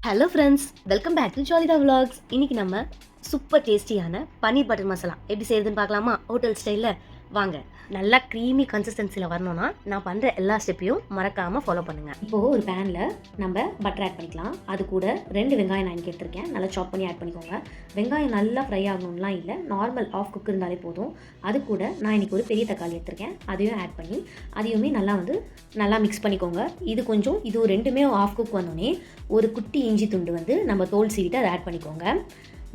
Hello friends, welcome back to ஜாலிதா vlogs. இன்னைக்கு நம்ம சூப்பர் டேஸ்டியான பன்னீர் பட்டர் மசாலா எப்படி செய்யறதுன்னு பார்க்கலாமா? ஹோட்டல் ஸ்டைலில் வாங்க. நல்லா க்ரீமி கன்சிஸ்டன்சியில் வரணும்னா நான் பண்ணுற எல்லா ஸ்டெப்பையும் மறக்காமல் ஃபாலோ பண்ணுங்கள். இப்போது ஒரு பேனில் நம்ம பட்டர் ஆட் பண்ணிக்கலாம். அது கூட 2 வெங்காயம் நான் இன்றைக்கி எடுத்திருக்கேன். நல்லா சாப் பண்ணி ஆட் பண்ணிக்கோங்க. வெங்காயம் நல்லா ஃப்ரை ஆகணும்லாம் இல்லை, நார்மல் ஆஃப் குக் இருந்தாலே போதும். அது கூட நான் இன்றைக்கி ஒரு பெரிய தக்காளி எடுத்திருக்கேன். அதையும் ஆட் பண்ணி அதையுமே நல்லா மிக்ஸ் பண்ணிக்கோங்க. இது ரெண்டுமே ஆஃப் குக் வந்தோடனே ஒரு குட்டி இஞ்சி துண்டு நம்ம தோல் சீவிட்டு அதை ஆட் பண்ணிக்கோங்க.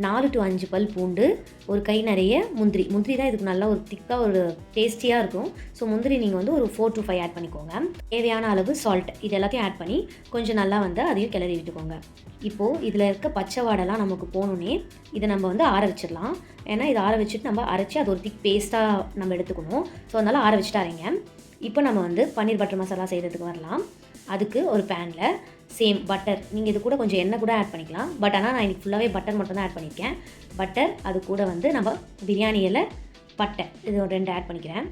4 to 5 பல் பூண்டு, ஒரு கை நிறைய முந்திரி தான் இதுக்கு நல்லா ஒரு திக்காக ஒரு டேஸ்டியாக இருக்கும். ஸோ முந்திரி நீங்கள் ஒரு 4 to 5 ஆட் பண்ணிக்கோங்க. தேவையான அளவு சால்ட், இது எல்லாத்தையும் ஆட் பண்ணி கொஞ்சம் நல்லா அதையும் கிளறி விட்டுக்கோங்க. இப்போது இதில் இருக்க பச்சை வாடெல்லாம் நமக்கு போகணுன்னே இதை நம்ம ஆற வச்சிடலாம். ஏன்னா இதை ஆற வச்சுட்டு நம்ம அரைச்சி அது ஒரு திக் பேஸ்ட்டாக நம்ம எடுத்துக்கணும். ஸோ அதனால் ஆற வச்சுட்டு அரைங்க. இப்போ நம்ம பன்னீர் பட்டர் மசாலா செய்கிறதுக்கு வரலாம். அதுக்கு ஒரு பேனில் சேம் பட்டர், நீங்கள் இது கூட கொஞ்சம் எண்ணெய் கூட ஆட் பண்ணிக்கலாம். பட் ஆனால் நான் இன்றைக்கி ஃபுல்லாகவே பட்டர் மட்டும் தான் ஆட் பண்ணியிருக்கேன். பட்டர், அது கூட நம்ம பிரியாணி இலை, பட்டை, இது 2 ஆட் பண்ணிக்கிறேன்.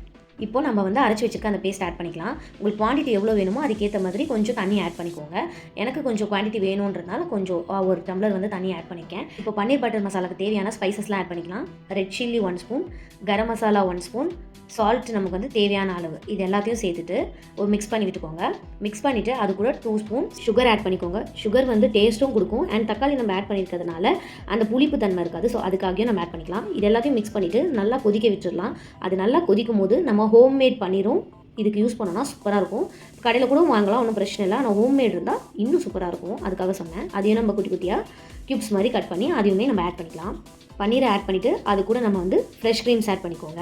இப்போது நம்ம அரைச்சி வச்சுருக்க அந்த பேஸ்ட் ஆட் பண்ணிக்கலாம். உங்களுக்கு குவான்டிட்டி எவ்வளோ வேணுமோ அதுக்கேற்ற மாதிரி கொஞ்சம் தண்ணி ஆட் பண்ணிக்கோங்க. எனக்கு கொஞ்சம் குவான்டிட்டி வேணுன்றதுனால கொஞ்சம் ஒரு டம்ளர் தண்ணி ஆட் பண்ணிக்கேன். இப்போ பன்னீர் பட்டர் மசாலாவுக்கு தேவையான ஸ்பைசஸ்லாம் ஆட் பண்ணிக்கலாம். Red chilli 1 spoon, garam masala 1 spoon, salt நமக்கு தேவையான அளவு, இது எல்லாத்தையும் சேர்த்துட்டு ஒரு மிக்ஸ் பண்ணி விட்டுக்கோங்க. மிக்ஸ் பண்ணிவிட்டு அது கூட 2 ஸ்பூன் சுகர் ஆட் பண்ணிக்கோங்க. சுகர் டேஸ்ட்டும் கொடுக்கும். அண்ட் தக்காளி நம்ம ஆட் பண்ணியிருக்கிறதுனால அந்த புளிப்பு தன்மை இருக்காது. ஸோ அதுக்காகவும் நம்ம ஆட் பண்ணிக்கலாம். இது எல்லாத்தையும் மிக்ஸ் பண்ணிவிட்டு நல்லா கொதிக்க விட்டுடலாம். அது நல்லா கொதிக்கும் போது நம்ம ஹோம்மேட் பன்னீரும் இதுக்கு யூஸ் பண்ணோன்னா சூப்பராக இருக்கும். கடையில் கூட வாங்கலாம், ஒன்றும் பிரச்சனை இல்லை. ஆனால் ஹோம்மேட் இருந்தால் இன்னும் சூப்பராக இருக்கும். அதுக்காக சொன்னேன். அதையும் நம்ம குட்டி குட்டியாக க்யூப்ஸ் மாதிரி கட் பண்ணி அதையுமே நம்ம ஆட் பண்ணிக்கலாம். பன்னீரை ஆட் பண்ணிவிட்டு அது கூட நம்ம ஃப்ரெஷ் க்ரீம்ஸ் ஆட் பண்ணிக்கோங்க.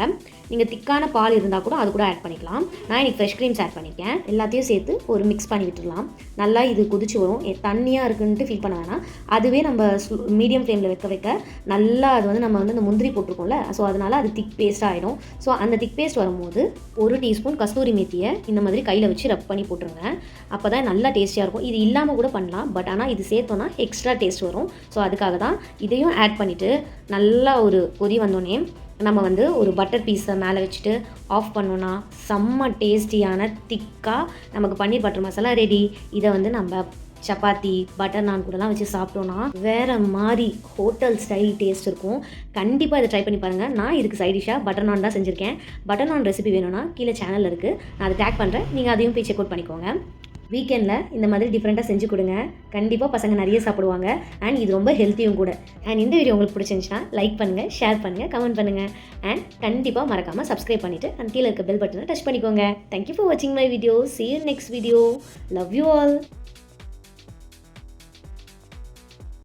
நீங்கள் திக்கான பால் இருந்தால் கூட அது கூட ஆட் பண்ணிக்கலாம். நான் இன்றைக்கி ஃப்ரெஷ் க்ரீம்ஸ் ஆட் பண்ணியிருக்கேன். எல்லாத்தையும் சேர்த்து ஒரு மிக்ஸ் பண்ணி விட்டுடலாம். நல்லா இது கொதிச்சு வரும். தண்ணியாக இருக்குன்ட்டு ஃபீல் பண்ண வேணாம். அதுவே நம்ம மீடியம் ஃப்ளேமில் வைக்க நல்லா அது நம்ம இந்த முந்திரி போட்டிருக்கோம்ல, ஸோ அதனால் அது திக் பேஸ்ட்டாக ஆகிடும். ஸோ அந்த திக் பேஸ்ட் வரும்போது 1 டீஸ்பூன் கஸ்தூரி மேத்தியை இந்த மாதிரி கையில் வச்சு ரப் பண்ணி போட்டுருங்க. அப்போ தான் நல்லா டேஸ்டியாக இருக்கும். இது இல்லாமல் கூட பண்ணலாம், பட் ஆனால் இது சேர்த்தோன்னா எக்ஸ்ட்ரா டேஸ்ட் வரும். ஸோ அதுக்காக தான் இதையும் ஆட் பண்ணிவிட்டு நல்லா ஒரு கொதி வந்தோடனே நம்ம ஒரு பட்டர் பீஸை மேலே வச்சுட்டு ஆஃப் பண்ணோன்னா செம்ம டேஸ்டியான திக்காக நமக்கு பன்னீர் பட்டர் மசாலா ரெடி. இதை நம்ம சப்பாத்தி, பட்டர் நான் கூடலாம் வச்சு சாப்பிட்டோன்னா வேறு மாதிரி ஹோட்டல் ஸ்டைல் டேஸ்ட் இருக்கும். கண்டிப்பாக இதை ட்ரை பண்ணி பாருங்கள். நான் இதுக்கு சைட் டிஷ்ஷாக பட்டர் நான் தான் செஞ்சுருக்கேன். பட்டர் நான் ரெசிபி வேணும்னா கீழே சேனலில் இருக்குது, நான் அதை டேக் பண்ணுறேன். நீங்கள் அதையும் போய் செக் அவுட் பண்ணிக்கோங்க. வீக்கெண்டில் இந்த மாதிரி டிஃப்ரெண்ட்டாக செஞ்சு கொடுங்க. கண்டிப்பாக பசங்க நிறைய சாப்பிடுவாங்க. அண்ட் இது ரொம்ப ஹெல்த்தியும் கூட. அண்ட் இந்த வீடியோ உங்களுக்கு பிடிச்சிருந்துச்சுன்னா லைக் பண்ணுங்கள், ஷேர் பண்ணுங்கள், கமெண்ட் பண்ணுங்கள். அண்ட் கண்டிப்பாக மறக்காமல் சப்ஸ்கிரைப் பண்ணிவிட்டு அண்ட் கீழே இருக்க பெல் பட்டனை டச் பண்ணிக்கோங்க. தேங்க்யூ ஃபார் வாட்சிங் my video. See you next video. Love you all.